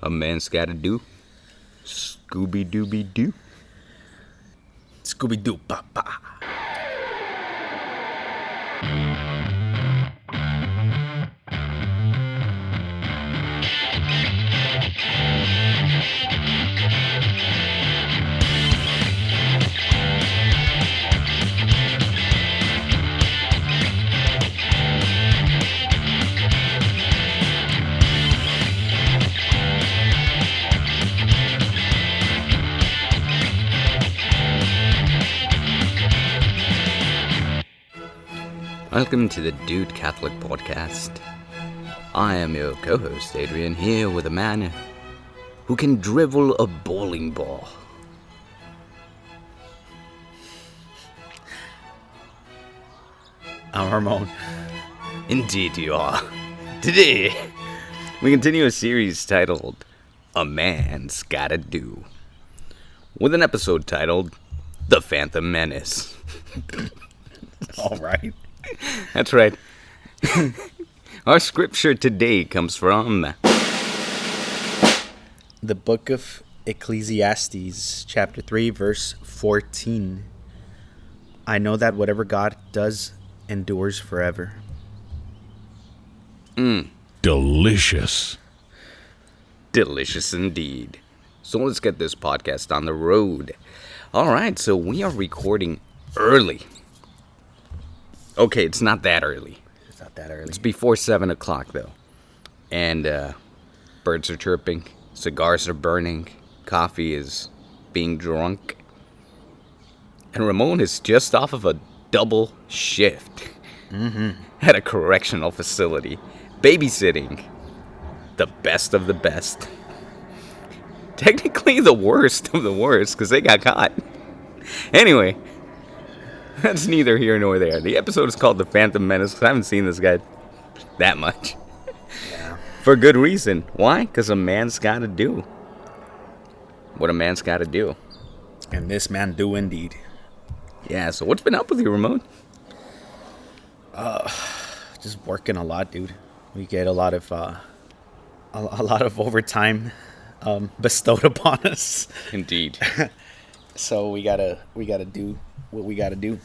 A man's gotta do. Scooby-Dooby-Doo. Scooby-Doo, papa. Welcome to the Dude Catholic Podcast. I am your co-host, Adrian, here with a man who can dribble a bowling ball. I'm Ramon. Indeed you are. Today, we continue a series titled, A Man's Gotta Do, with an episode titled, The Phantom Menace. All right. That's right. Our scripture today comes from The book of Ecclesiastes, chapter 3, verse 14. I know that whatever God does endures forever. Delicious. Delicious indeed. So let's get this podcast on the road. Alright, so we are recording early. Okay, it's not that early. It's not that early. It's before 7 o'clock, though. And birds are chirping, cigars are burning, coffee is being drunk. And Ramon is just off of a double shift at a correctional facility, babysitting the best of the best. Technically the worst of the worst, because they got caught. Anyway. That's neither here nor there. The episode is called The Phantom Menace because I haven't seen this guy that much. Yeah. For good reason. Why? Because a man's got to do what a man's got to do. And this man do indeed. Yeah, so what's been up with you, Ramon? Just working a lot, dude. We get a lot of overtime bestowed upon us. Indeed. So we gotta do what we gotta do.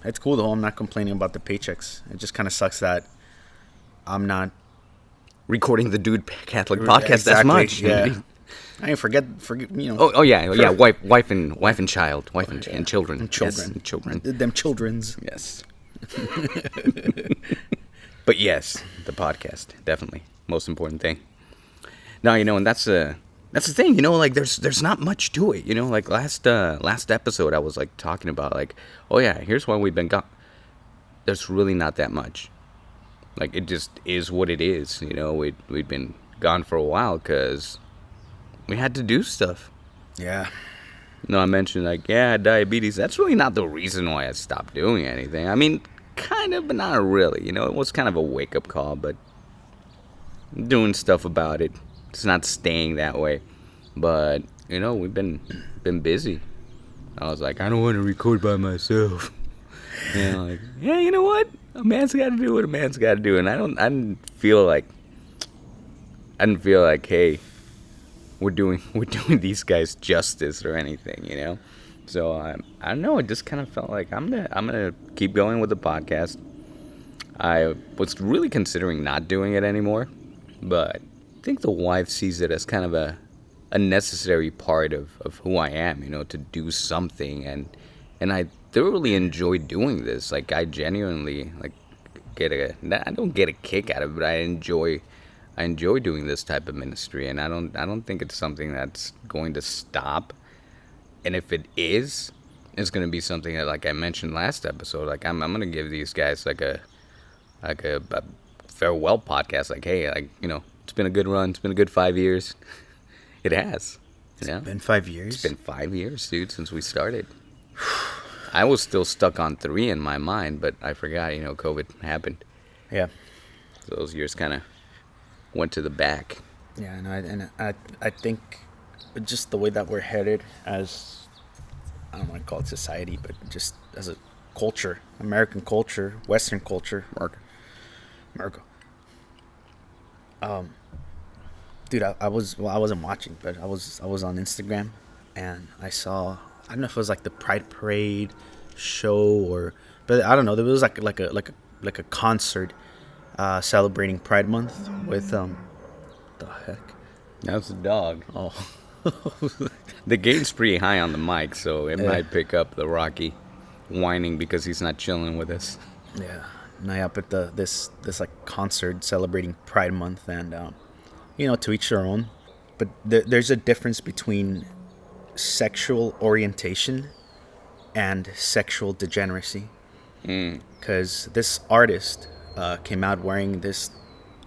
It's cool though. I'm not complaining about the paychecks. It just kind of sucks that I'm not Recording the Dude Catholic Podcast as much. Yeah. I ain't forget. You know. Oh yeah. Wife and child, and children. And children. Yes, and children. Them children's. Yes. But yes, the podcast, definitely most important thing. Now, and that's the thing, like there's not much to it, like last episode I was like talking about like, oh yeah, here's why we've been gone. There's really not that much. Like it just is what it is, we'd been gone for a while because we had to do stuff. Yeah. I mentioned like, yeah, diabetes. That's really not the reason why I stopped doing anything. I mean, kind of, but not really. It was kind of a wake-up call, but doing stuff about it. It's not staying that way. But, we've been busy. I was like, I don't want to record by myself. Like, yeah, you know what? A man's got to do what a man's got to do. And I didn't feel like, hey, we're doing these guys justice or anything, So I don't know. It just kind of felt like I'm gonna keep going with the podcast. I was really considering not doing it anymore, but I think the wife sees it as kind of a necessary part of who I am, to do something, and I thoroughly enjoy doing this. Like I genuinely I don't get a kick out of it, but I enjoy doing this type of ministry, and I don't think it's something that's going to stop. And if it is, it's going to be something that, like I mentioned last episode, like I'm going to give these guys like a farewell podcast. Like, hey, it's been a good run. It's been a good 5 years. It has. It's been 5 years? It's been 5 years, dude, since we started. I was still stuck on 3 in my mind, but I forgot, COVID happened. Yeah. So those years kind of went to the back. Yeah, and I think just the way that we're headed as, I don't want to call it society, but just as a culture, American culture, Western culture, America. Dude, I wasn't watching, but I was on Instagram, and I saw, I don't know if it was like the Pride Parade show, or, but I don't know. There was like a concert celebrating Pride Month with the heck. That's a dog. Oh, The gain's pretty high on the mic, so it yeah, might pick up the Rocky whining because he's not chilling with us. yeah. No, yeah, but this like concert celebrating Pride Month, and to each their own. But there's a difference between sexual orientation and sexual degeneracy. Because this artist came out wearing this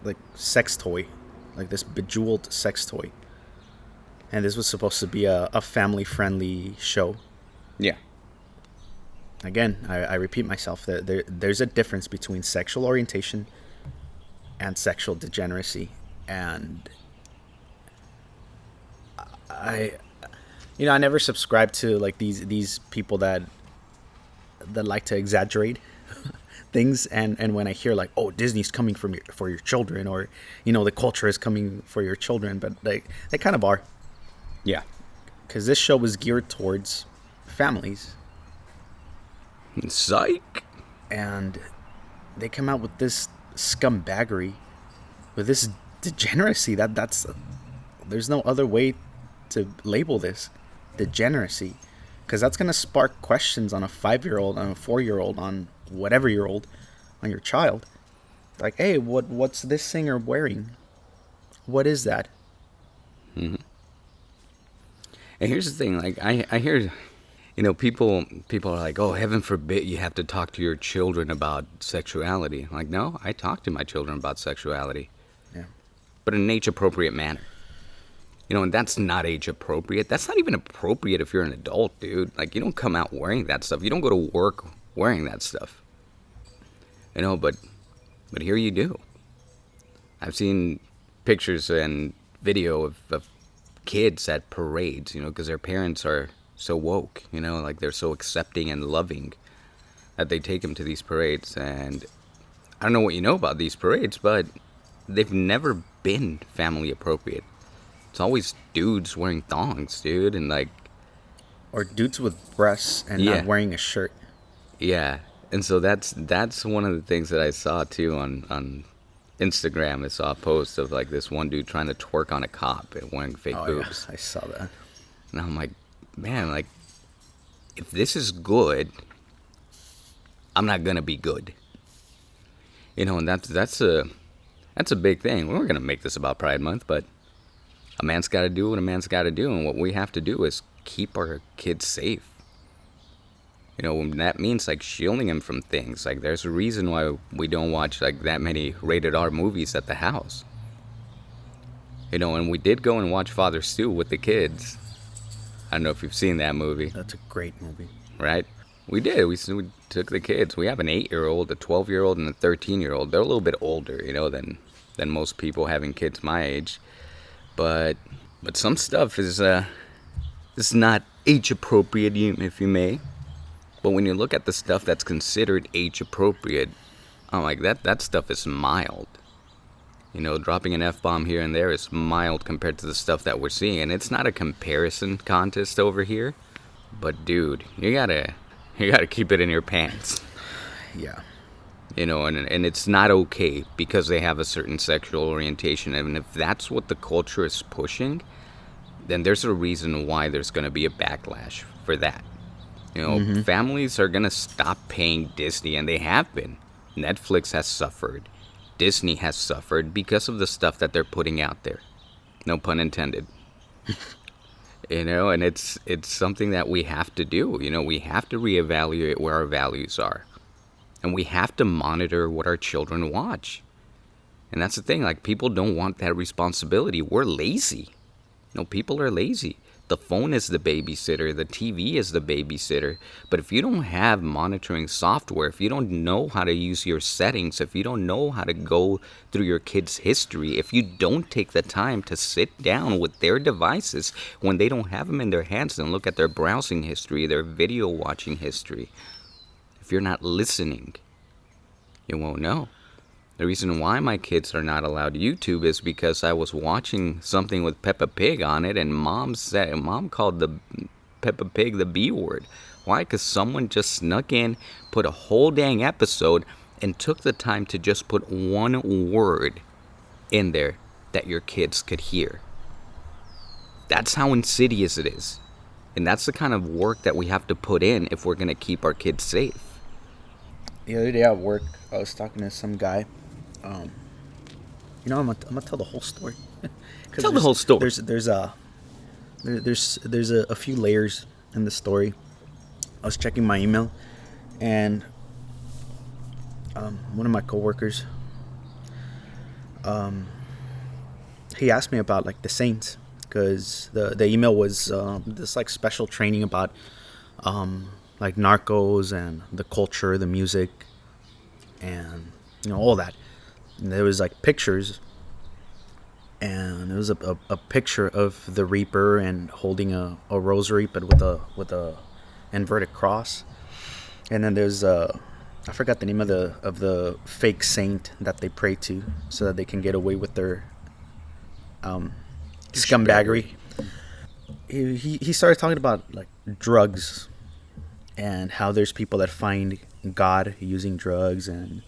like sex toy, like this bejeweled sex toy, and this was supposed to be a family friendly show. Yeah. Again, I repeat myself that there's a difference between sexual orientation and sexual degeneracy, and I I never subscribed to like these people that like to exaggerate things, and when I hear like, oh, Disney's coming for your children, or the culture is coming for your children, but they kind of are, Yeah. because this show was geared towards families, Psych. and they come out with this scumbaggery, with this degeneracy. That's there's no other way to label this degeneracy, because that's gonna spark questions on a 5-year-old, on a 4-year-old, on whatever year old, on your child. Like, hey, what's this singer wearing? What is that? And here's the thing, like I hear, people are like, oh, heaven forbid you have to talk to your children about sexuality. I'm like, no, I talk to my children about sexuality, Yeah. but in an age appropriate manner. And that's not age appropriate. That's not even appropriate if you're an adult, dude. Like, you don't come out wearing that stuff. You don't go to work wearing that stuff. But here you do. I've seen pictures and video of kids at parades, because their parents are so woke, like they're so accepting and loving that they take them to these parades. And I don't know what you know about these parades, but they've never been family appropriate. It's always dudes wearing thongs, dude, and like, Or dudes with breasts and Yeah. not wearing a shirt. yeah. And so that's one of the things that I saw too on Instagram. I saw a post of like this one dude trying to twerk on a cop and wearing fake Oh boobs. yeah, I saw that. And I'm like, man, like, if this is good, I'm not gonna be good. And that's a big thing. We weren't gonna make this about Pride Month, but a man's got to do what a man's got to do, and what we have to do is keep our kids safe. And that means like shielding them from things. Like, there's a reason why we don't watch like that many rated R movies at the house. And we did go and watch Father Stew with the kids. I don't know if you've seen that movie, That's a great movie. right? We did. We took the kids. We have an 8-year-old, a 12-year-old, and a 13-year-old. They're a little bit older, than most people having kids my age. But some stuff is not age appropriate, if you may. But when you look at the stuff that's considered age appropriate, I'm like, that stuff is mild. Dropping an F-bomb here and there is mild compared to the stuff that we're seeing. And it's not a comparison contest over here, but dude, you gotta keep it in your pants. Yeah. And it's not okay because they have a certain sexual orientation. And if that's what the culture is pushing, then there's a reason why there's going to be a backlash for that. Families are going to stop paying Disney, and they have been. Netflix has suffered. Disney has suffered because of the stuff that they're putting out there. No pun intended. And it's something that we have to do. We have to reevaluate where our values are. And we have to monitor what our children watch. And that's the thing, like, people don't want that responsibility. We're lazy. People are lazy. The phone is the babysitter, the TV is the babysitter. But if you don't have monitoring software, if you don't know how to use your settings, if you don't know how to go through your kid's history, if you don't take the time to sit down with their devices when they don't have them in their hands and look at their browsing history, their video watching history, if you're not listening, you won't know. The reason why my kids are not allowed YouTube is because I was watching something with Peppa Pig on it, and mom called the Peppa Pig the B word. Why? Because someone just snuck in, put a whole dang episode, and took the time to just put one word in there that your kids could hear. That's how insidious it is. And that's the kind of work that we have to put in if we're going to keep our kids safe. The other day at work, I was talking to some guy. I'm gonna tell the whole story. Tell the whole story. There's a few layers in the story. I was checking my email, and one of my coworkers, he asked me about like the saints, because the email was this like special training about like narcos and the culture, the music, and all that. And there was like pictures, and there was a picture of the Reaper and holding a rosary, but with a inverted cross. And then there's I forgot the name of the fake saint that they pray to so that they can get away with their scumbaggery. He started talking about like drugs and how there's people that find God using drugs, and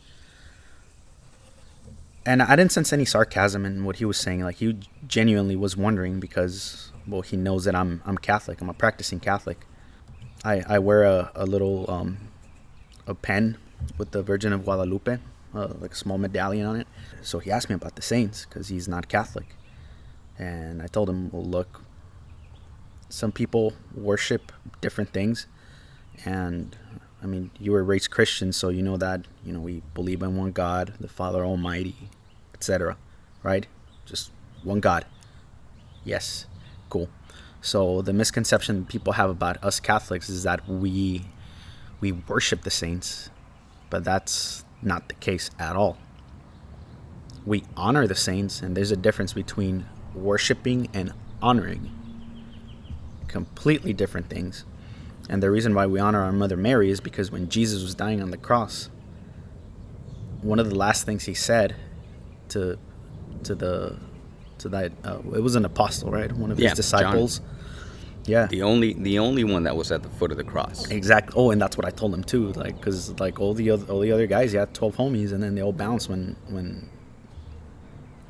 I didn't sense any sarcasm in what he was saying. Like, he genuinely was wondering because, well, he knows that I'm Catholic. I'm a practicing Catholic. I wear a little a pen with the Virgin of Guadalupe, like a small medallion on it. So he asked me about the saints because he's not Catholic. And I told him, well, look, some people worship different things. And, I mean, you were raised Christian, so you know that, we believe in one God, the Father Almighty, etc., right? Just one God. Yes. Cool. So the misconception people have about us Catholics is that we worship the saints, but that's not the case at all. We honor the saints, and there's a difference between worshiping and honoring. Completely different things. And the reason why we honor our Mother Mary is because when Jesus was dying on the cross, one of the last things he said to that it was an apostle, right? One of his disciples. John. Yeah. The only one that was at the foot of the cross. Exactly. Oh, and that's what I told him too. Like, because like all the other guys, he had 12 homies, and then they all bounced when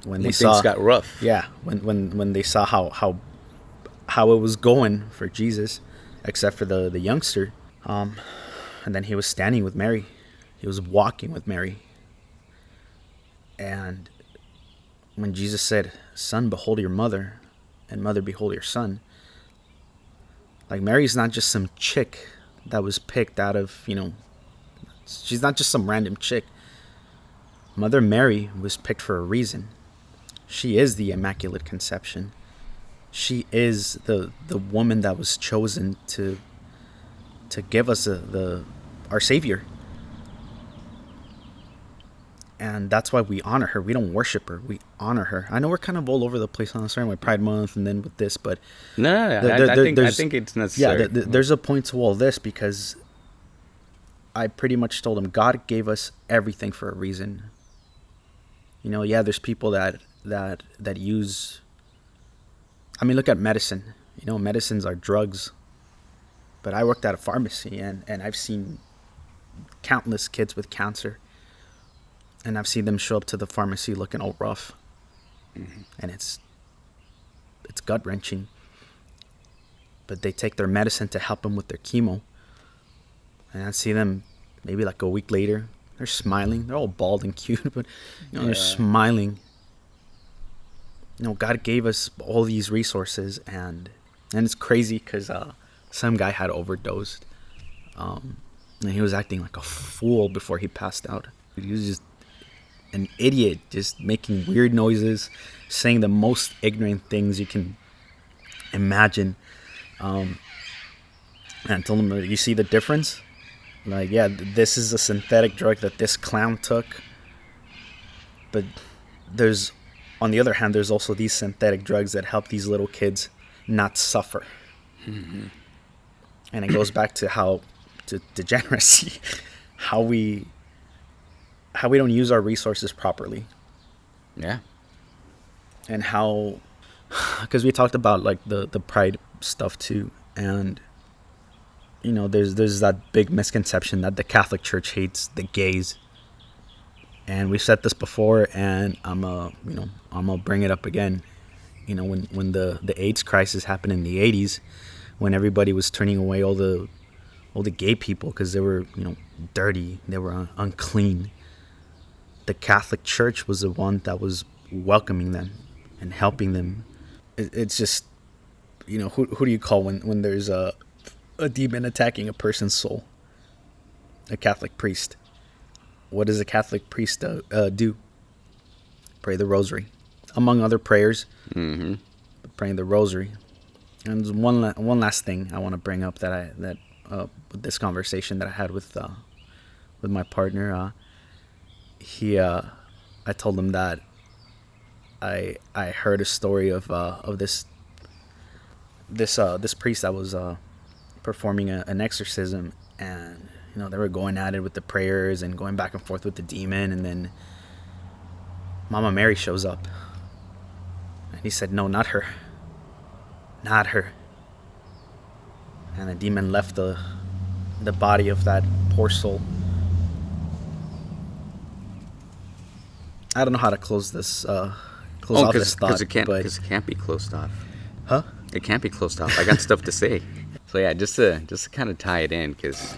they saw things got rough. Yeah. When they saw how it was going for Jesus, except for the youngster. And then he was standing with Mary. He was walking with Mary. And when Jesus said, "Son, behold your mother, and mother, behold your son," like, Mary's not just some chick that was picked out of, she's not just some random chick. Mother Mary was picked for a reason. She is the Immaculate Conception. She is the woman that was chosen to give us our Savior. And that's why we honor her. We don't worship her. We honor her. I know we're kind of all over the place on this, starting with Pride Month and then with this, but I think it's necessary. Yeah, there's a point to all this, because I pretty much told him God gave us everything for a reason. There's people that use. I mean, look at medicine. Medicines are drugs. But I worked at a pharmacy, and I've seen countless kids with cancer. And I've seen them show up to the pharmacy looking all rough. Mm-hmm. And it's gut-wrenching. But they take their medicine to help them with their chemo. And I see them maybe like a week later. They're smiling. They're all bald and cute, but they're smiling. God gave us all these resources, and it's crazy because some guy had overdosed. And he was acting like a fool before he passed out. He was just an idiot, just making weird noises, saying the most ignorant things you can imagine. And I told him, you see the difference? Like, yeah, this is a synthetic drug that this clown took. But on the other hand, there's also these synthetic drugs that help these little kids not suffer. Mm-hmm. And it goes back to to degeneracy, how we how we don't use our resources properly, Yeah. and how, because we talked about like the pride stuff too, and there's that big misconception that the Catholic Church hates the gays, and we've said this before, and I'm gonna bring it up again. When the AIDS crisis happened in the 80s, when everybody was turning away all the gay people because they were dirty, they were unclean, the Catholic Church was the one that was welcoming them and helping them. It's just, who do you call when there's a demon attacking a person's soul? A Catholic priest. What does a Catholic priest do? Pray the rosary, among other prayers. Mm-hmm. Praying the rosary. And there's one last thing I want to bring up that with this conversation that I had with my partner. I told him that I heard a story of this priest that was performing an exorcism, and they were going at it with the prayers and going back and forth with the demon, and then Mama Mary shows up, and he said, "No, not her, not her." And the demon left the body of that poor soul. I don't know how to close this off this thought, Because it can't be closed off. Huh? It can't be closed off. I got stuff to say. So yeah, just to kind of tie it in, because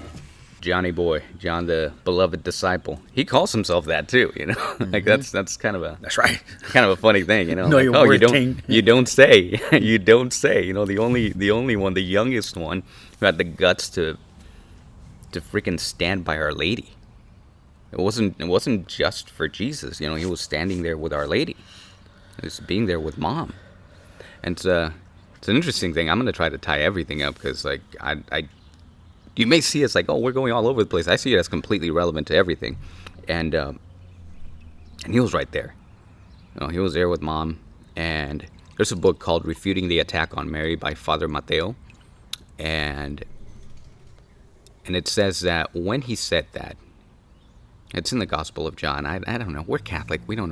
Johnny Boy, John the beloved disciple, he calls himself that too. Like that's kind of That's right. a funny thing. No, like, your oh, word king. you don't say, you don't say. The only one, the youngest one, who had the guts to freaking stand by Our Lady. It wasn't just for Jesus. He was standing there with Our Lady. He was being there with Mom. And it's an interesting thing. I'm gonna try to tie everything up, because like you may see us like, oh, we're going all over the place. I see it as completely relevant to everything. And he was right there. He was there with Mom. And there's a book called Refuting the Attack on Mary by Father Mateo. And it says that when he said that, it's in the Gospel of John. I don't know. We're Catholic. We don't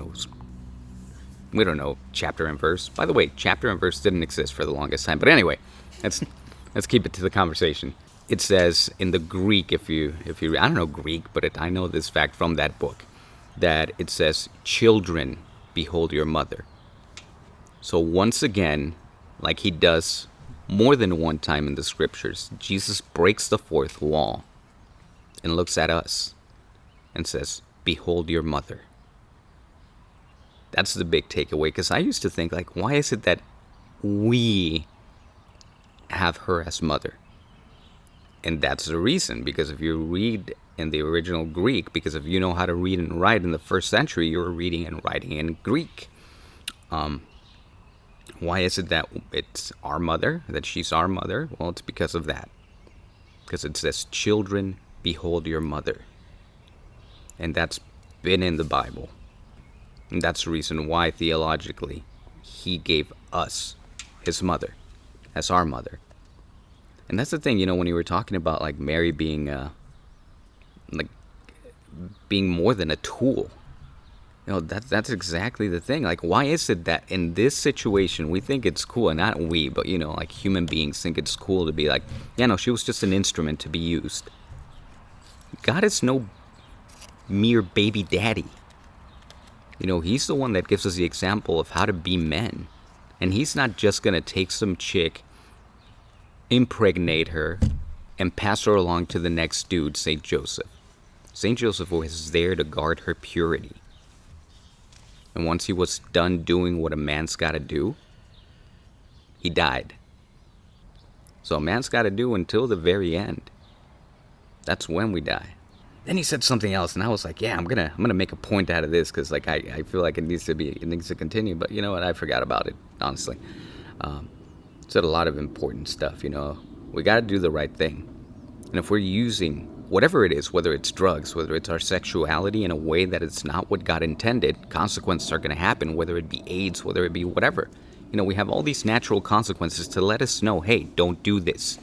know chapter and verse. By the way, chapter and verse didn't exist for the longest time. But anyway, let's keep it to the conversation. It says in the Greek, if you I don't know Greek, but I know this fact from that book, that it says, "Children, behold your mother." So once again, like he does more than one time in the scriptures, Jesus breaks the fourth wall and looks at us and says, "Behold your mother." That's the big takeaway, because I used to think, like, why is it that we have her as mother? And that's the reason, because if you read in the original Greek, because if you know how to read and write in the first century, you were reading and writing in Greek. Why is it that it's our mother, that she's our mother? Well, it's because of that. Because it says, "Children, behold your mother." And that's been in the Bible. And that's the reason why, theologically, he gave us his mother as our mother. And that's the thing, when you were talking about, like, Mary being, being more than a tool. That's exactly the thing. Like, why is it that in this situation we think it's cool, and not we, but, like human beings think it's cool to be like, yeah, no, she was just an instrument to be used. God is no mere baby daddy. He's the one that gives us the example of how to be men. And he's not just going to take some chick, impregnate her, and pass her along to the next dude, St. Joseph. St. Joseph was there to guard her purity. And once he was done doing what a man's got to do, he died. So a man's got to do until the very end. That's when we die. Then he said something else, and I was like, yeah, I'm gonna make a point out of this, because like I feel like it needs to continue. But you know what? I forgot about it, honestly. Said a lot of important stuff. We got to do the right thing, and if we're using whatever it is, whether it's drugs, whether it's our sexuality, in a way that it's not what God intended, consequences are gonna happen. Whether it be AIDS, whether it be whatever. We have all these natural consequences to let us know, hey, don't do this.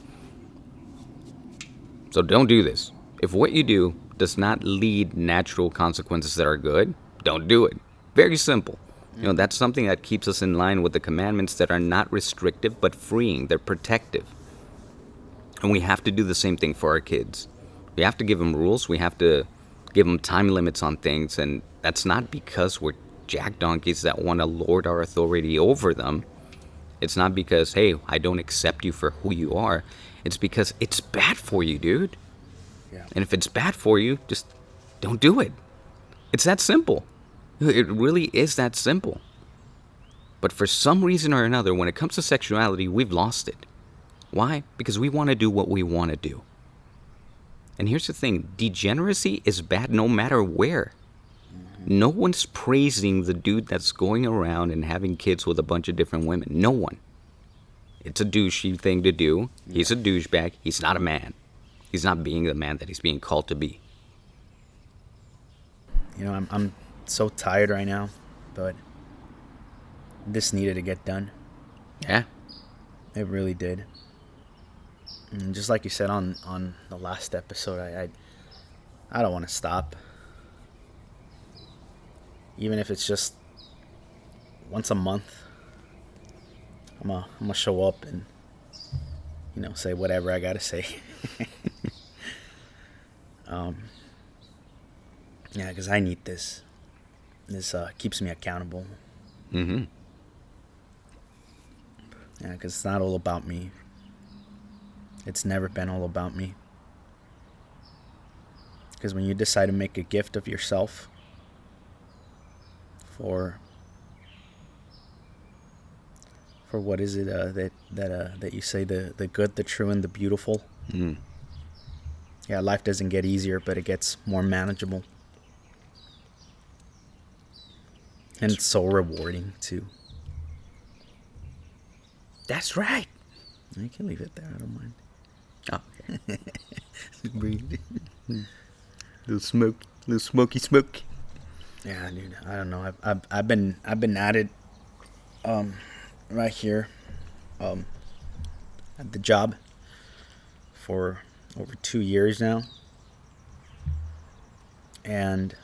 So don't do this. If what you do does not lead natural consequences that are good, don't do it. Very simple. That's something that keeps us in line with the commandments that are not restrictive but freeing. They're protective. And we have to do the same thing for our kids. We have to give them rules. We have to give them time limits on things. And that's not because we're jack donkeys that want to lord our authority over them. It's not because, hey, I don't accept you for who you are. It's because it's bad for you, dude. Yeah. And if it's bad for you, just don't do it. It's that simple. It really is that simple. But for some reason or another, when it comes to sexuality, we've lost it. Why? Because we want to do what we want to do. And here's the thing. Degeneracy is bad no matter where. No one's praising the dude that's going around and having kids with a bunch of different women. No one. It's a douchey thing to do. He's a douchebag. He's not a man. He's not being the man that he's being called to be. I'm so tired right now, but this needed to get done. Yeah. It really did. And just like you said on the last episode, I don't want to stop. Even if it's just once a month, I'm gonna show up and say whatever I gotta say. Yeah, because I need this. This keeps me accountable. Mm-hmm. Yeah, because it's not all about me. It's never been all about me. Because when you decide to make a gift of yourself for what is it that you say, the good, the true, and the beautiful. Mm. Yeah, life doesn't get easier, but it gets more manageable. And it's so rewarding too. That's right. You can leave it there. I don't mind. Oh, okay. Breathe. Little smoky smoke. Yeah, dude. I don't know. I've been at it. Right here, at the job for over 2 years now, and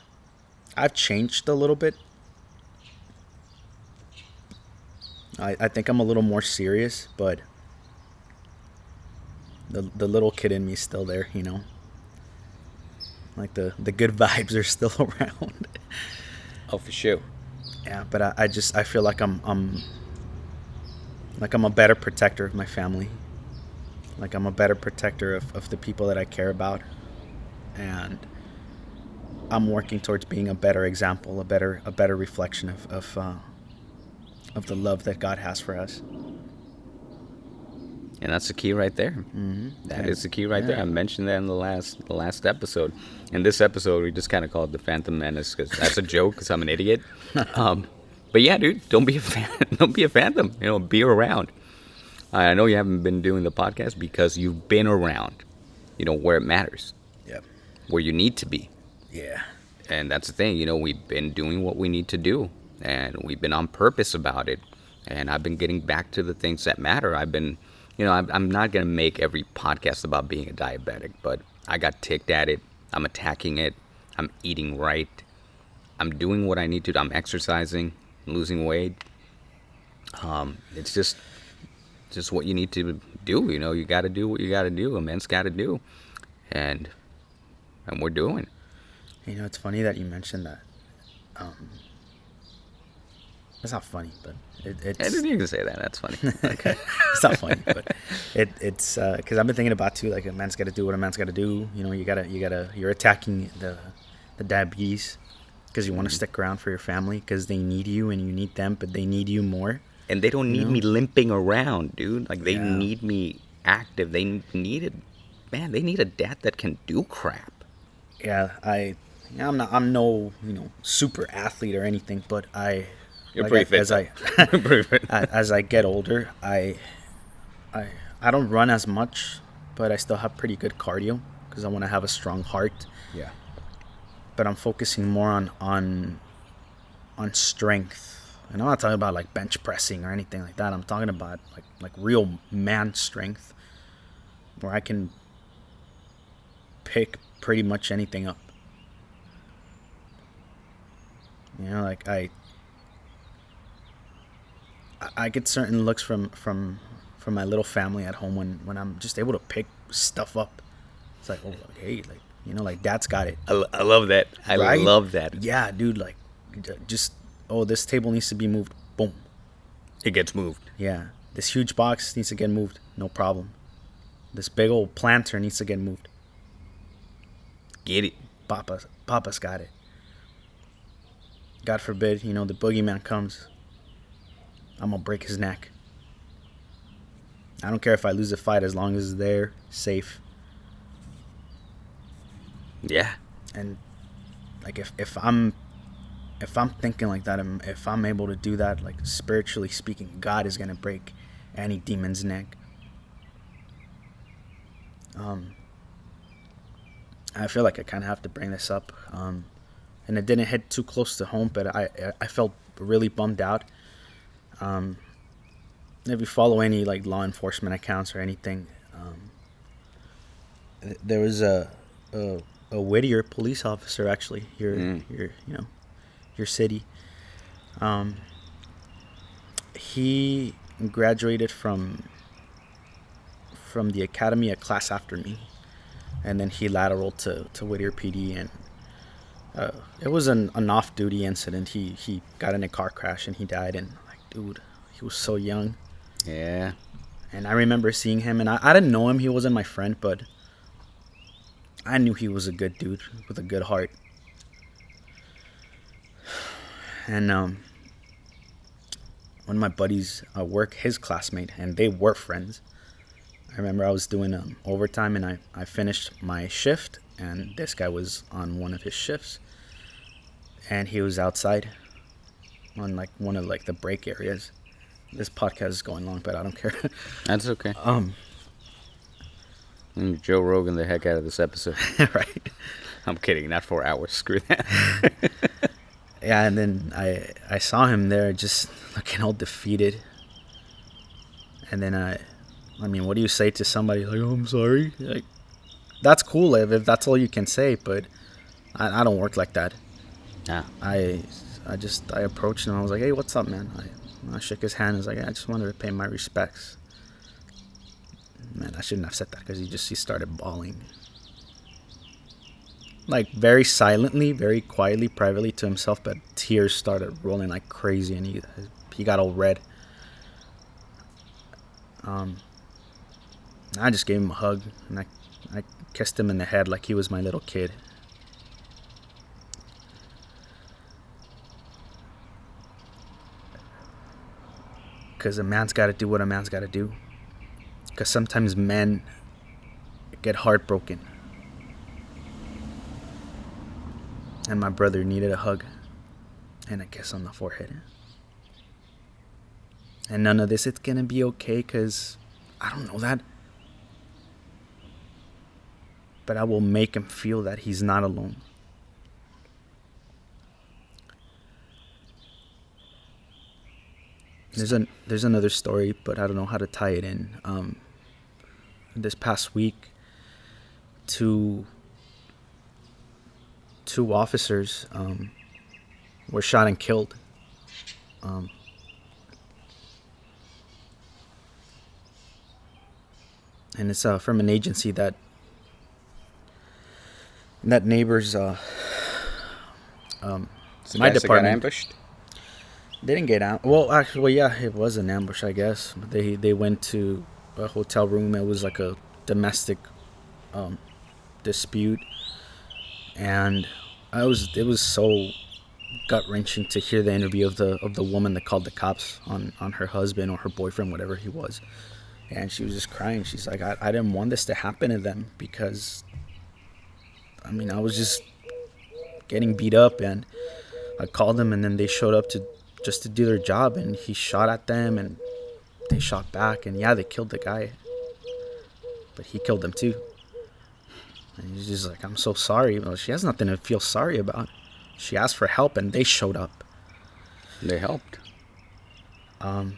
I've changed a little bit. I think I'm a little more serious, but the little kid in me is still there, Like the good vibes are still around. Oh, for sure. Yeah, but I feel like I'm a better protector of my family. Like I'm a better protector of the people that I care about. And I'm working towards being a better example, a better reflection of the love that God has for us. And that's the key right there. Mm-hmm. That is the key right there. I mentioned that in the last episode. In this episode, we just kind of called it the Phantom Menace because that's a joke because I'm an idiot. But yeah, dude, don't be a don't be a phantom. Be around. I know you haven't been doing the podcast because you've been around. Where it matters. Yep. Where you need to be. Yeah. And that's the thing. We've been doing what we need to do, and we've been on purpose about it. And I've been getting back to the things that matter. I've been. I'm not going to make every podcast about being a diabetic, but I got ticked at it. I'm attacking it. I'm eating right. I'm doing what I need to. I'm exercising, losing weight. It's just what you need to do. You got to do what you got to do. A man's got to do. And we're doing. It's funny that you mentioned that. It's not funny, but it's... I didn't even say that. That's funny. Okay. It's not funny, but it's because I've been thinking about too. Like a man's got to do what a man's got to do. You're attacking the diabetes because you want to stick around for your family because they need you and you need them, but they need you more. And they don't need me limping around, dude. Like they Yeah. need me active. They need a dad that can do crap. Yeah, I'm no super athlete or anything, but You're pretty fit. As I get older, I don't run as much, but I still have pretty good cardio because I want to have a strong heart. Yeah. But I'm focusing more on strength. And I'm not talking about like bench pressing or anything like that. I'm talking about like real man strength, where I can pick pretty much anything up. You know, like I get certain looks from my little family at home when I'm just able to pick stuff up. It's like, oh, like, hey, like, you know, like dad's got it, I love that. I right? love that. Yeah, dude, like just, oh, this table needs to be moved. Boom. It gets moved. Yeah, this huge box needs to get moved. No problem. This big old planter needs to get moved. Get it. Papa's got it. God forbid, you know, the boogeyman comes. I'm gonna break his neck. I don't care if I lose the fight as long as they're safe. Yeah. And like if I'm thinking like that, if I'm able to do that, like spiritually speaking, God is gonna break any demon's neck. I feel like I kind of have to bring this up, and it didn't hit too close to home, but I felt really bummed out. If you follow any like law enforcement accounts or anything, there was a Whittier police officer, actually, your city. He graduated from the academy a class after me, and then he lateraled to Whittier PD, and it was an off-duty incident. He got in a car crash and he died, and like, dude, he was so young. Yeah. And I remember seeing him, and I didn't know him. He wasn't my friend, but I knew he was a good dude with a good heart. And one of my buddies at work, his classmate, and they were friends. I remember I was doing overtime, and I finished my shift, and this guy was on one of his shifts, and he was outside on like one of like the break areas. This podcast is going long, but I don't care. That's okay. And Joe Rogan the heck out of this episode. Right. I'm kidding. Not 4 hours. Screw that. Yeah, and then I saw him there just looking all defeated. And then I mean, what do you say to somebody like, "Oh, I'm sorry"? Like, that's cool if that's all you can say, but I don't work like that. Nah. I approached him. I was like, "Hey, what's up, man?" I shook his hand. I was like, "I just wanted to pay my respects." Man, I shouldn't have said that because he started bawling. Like, very silently, very quietly, privately to himself, but tears started rolling like crazy, and he got all red. I just gave him a hug, and I kissed him in the head like he was my little kid. Because a man's got to do what a man's got to do. Because sometimes men get heartbroken. And my brother needed a hug and a kiss on the forehead. And none of this, it's going to be okay, because I don't know that. But I will make him feel that he's not alone. There's another story, but I don't know how to tie it in. This past week, two officers were shot and killed. And it's from an agency that neighbors So my guys that got department. ambushed? They didn't get out. Well, actually, yeah, it was an ambush, I guess. But they went to a hotel room. It was like a domestic dispute, and it was so gut wrenching to hear the interview of the woman that called the cops on her husband or her boyfriend, whatever he was, and she was just crying. She's like, I didn't want this to happen to them, because I mean, I was just getting beat up, and I called them, and then they showed up just to do their job, and he shot at them, and they shot back, and yeah, they killed the guy, but he killed them too. And he's just like, I'm so sorry. Well, she has nothing to feel sorry about. She asked for help, and they showed up. They helped. And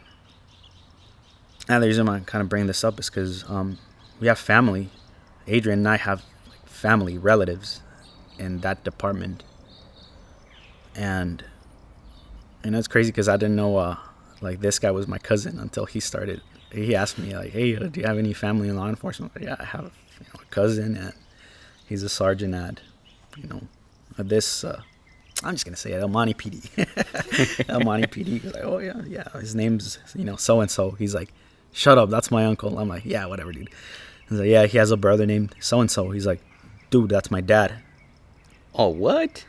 the reason I kind of bring this up is because we have family. Adrian and I have family, relatives in that department. And And it's crazy because I didn't know like this guy was my cousin until he asked me like, hey, do you have any family in law enforcement? Like, yeah, I have a cousin, and he's a sergeant at this I'm just gonna say it, El Monte PD. El Monte PD. He's like, oh yeah, his name's so and so. He's like, shut up, that's my uncle. I'm like, yeah, whatever, dude. He's like, yeah, he has a brother named so and so. He's like, dude, that's my dad. Oh, what?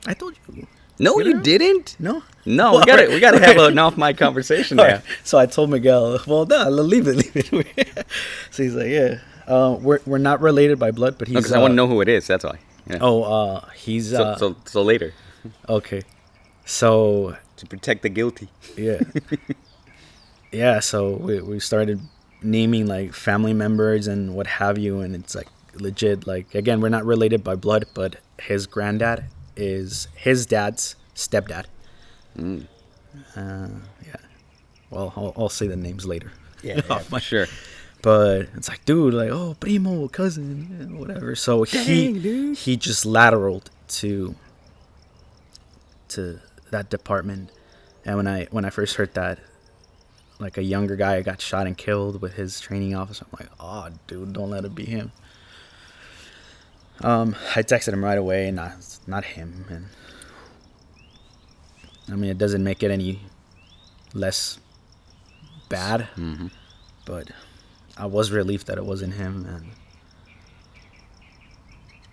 I told you. No, you didn't. No. No, we gotta have an off mic conversation now. Right. So I told Miguel, well, no, leave it. So he's like, yeah, we're not related by blood, but he's. Because I want to know who it is. That's why. Yeah. Oh, he's. So later. Okay. So. To protect the guilty. Yeah. Yeah. So we started naming like family members and what have you, and it's like legit. Like again, we're not related by blood, but his granddad is his dad's stepdad. Yeah. Well, I'll say the names later. Yeah, sure. But it's like, dude, like, oh, primo, cousin, whatever. So he just lateraled to that department. And when I first heard that, like a younger guy got shot and killed with his training officer, I'm like, oh, dude, don't let it be him. I texted him right away, and not him. And I mean, it doesn't make it any less bad, but I was relieved that it wasn't him. And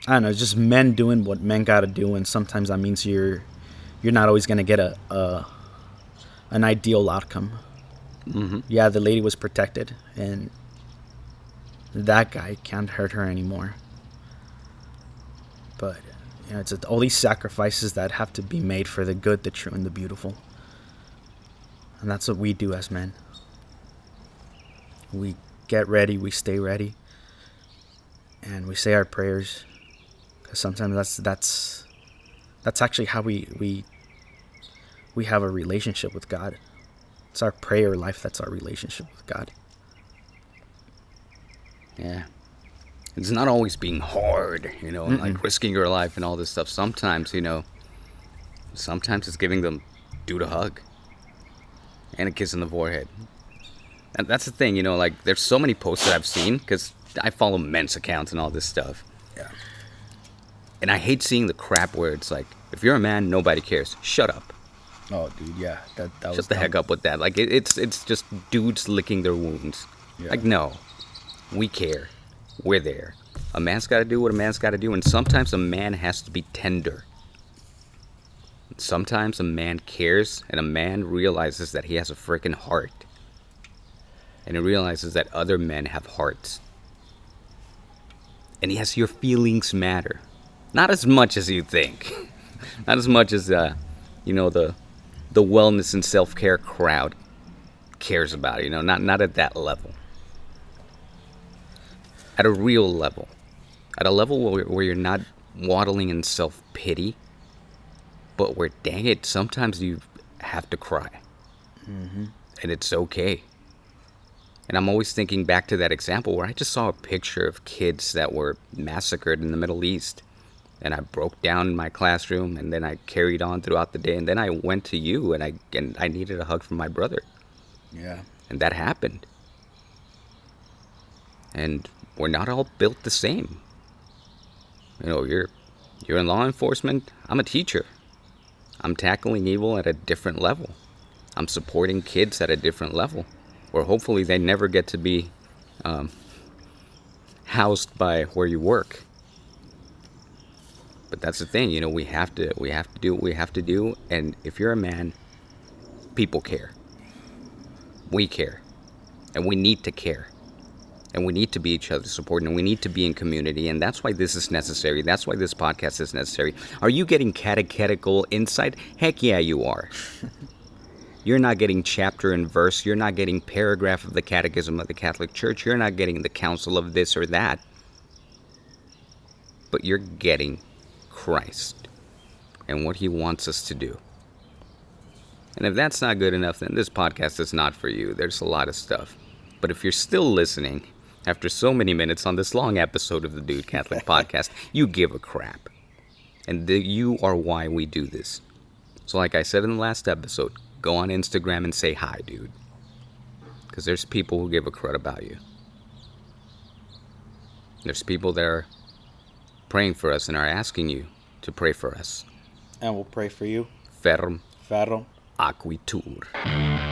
I don't know, it's just men doing what men gotta do, and sometimes that means you're not always gonna get an ideal outcome. Yeah, the lady was protected, and that guy can't hurt her anymore. But it's all these sacrifices that have to be made for the good, the true, and the beautiful. And that's what we do as men. We get ready, we stay ready, and we say our prayers. Because sometimes that's actually how we have a relationship with God. It's our prayer life that's our relationship with God. Yeah. It's not always being hard, and like risking your life and all this stuff. Sometimes, sometimes it's giving them dude a hug and a kiss in the forehead. And that's the thing, like there's so many posts that I've seen because I follow men's accounts and all this stuff. Yeah. And I hate seeing the crap where it's like, if you're a man, nobody cares. Shut up. Oh, dude, yeah. That was Shut the heck up with that. Like, it's just dudes licking their wounds. Yeah. Like, no. We care. We're there. A man's got to do what a man's got to do, and sometimes a man has to be tender. Sometimes a man cares, and a man realizes that he has a freaking heart. And he realizes that other men have hearts. And yes, your feelings matter. Not as much as you think. Not as much as, the wellness and self-care crowd cares about, not at that level. At a real level. At a level where you're not waddling in self-pity, but where, dang it, sometimes you have to cry. And it's okay. And I'm always thinking back to that example where I just saw a picture of kids that were massacred in the Middle East. And I broke down in my classroom, and then I carried on throughout the day, and then I went to you, and I needed a hug from my brother. Yeah. And that happened. And we're not all built the same. You're in law enforcement. I'm a teacher. I'm tackling evil at a different level. I'm supporting kids at a different level, where hopefully they never get to be housed by where you work. But that's the thing, we have to do what we have to do. And if you're a man, people care. We care. And we need to care. And we need to be each other's support, and we need to be in community. And that's why this is necessary. That's why this podcast is necessary. Are you getting catechetical insight? Heck yeah, you are. You're not getting chapter and verse. You're not getting paragraph of the Catechism of the Catholic Church. You're not getting the counsel of this or that. But you're getting Christ and what he wants us to do. And if that's not good enough, then this podcast is not for you. There's a lot of stuff. But if you're still listening after so many minutes on this long episode of the Dude Catholic Podcast, you give a crap. And you are why we do this. So like I said in the last episode, go on Instagram and say hi, dude. Because there's people who give a crud about you. There's people that are praying for us and are asking you to pray for us. And we'll pray for you. Ferm Ferro. Aquitur.